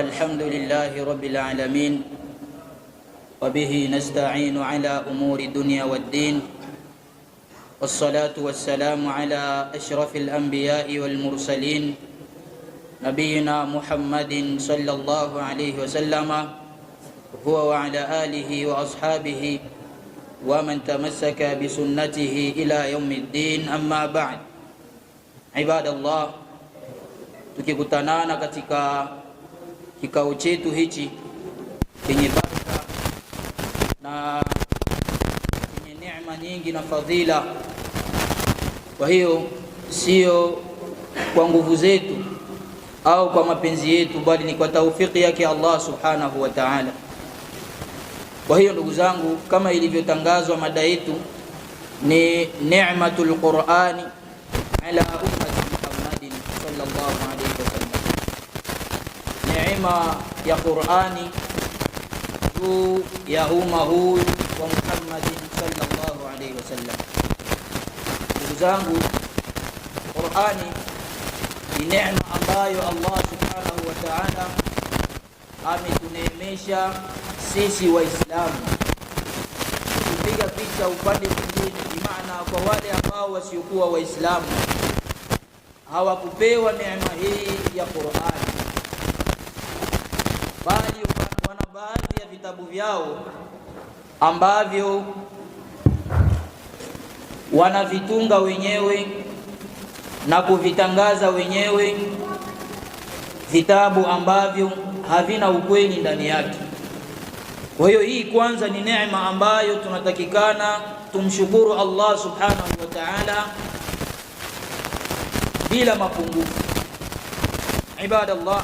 الحمد لله رب العالمين وبه نستعين على أمور الدنيا والدين والصلاة والسلام على أشرف الأنبياء والمرسلين نبينا محمد صلى الله عليه وسلم هو وعلى آله وأصحابه ومن تمسك بسنته إلى يوم الدين. أما بعد، عباد الله, tukikutanana katika kikao chetu hichi chenye baraka na chenye neema nyingi na fadhila. Kwa hiyo sio kwa nguvu zetu au kwa mapenzi yetu, bali ni kwa taufiki yake Allah subhanahu wa ta'ala. Kwa hiyo ndugu zangu, kama ilivyotangazwa, mada yetu ni ni'matul Qur'ani ala ummati Muhammadin sallallahu alayhi wasallam, neema ya Qur'ani juu ya umma huu wa Muhammadin sallallahu alayhi wasallam. Ndugu zangu, Qur'ani ni neema ambayo Allah subhanahu wa ta'ala ametuneemesha sisi Waislamu. Kupiga picha upande mwingine, maana kwa wale ambao wasiokuwa Waislamu hawakupewa neema hii ya Qur'ani, bali wana baadhi ya vitabu vyao ambavyo wanavitunga wenyewe na kuvitangaza wenyewe, vitabu ambavyo havina ukweli ndani yake. Kwa hiyo hii kwanza ni neema ambayo tunatakikana tumshukuru Allah subhanahu wa ta'ala bila mapungufu. Ibadallah,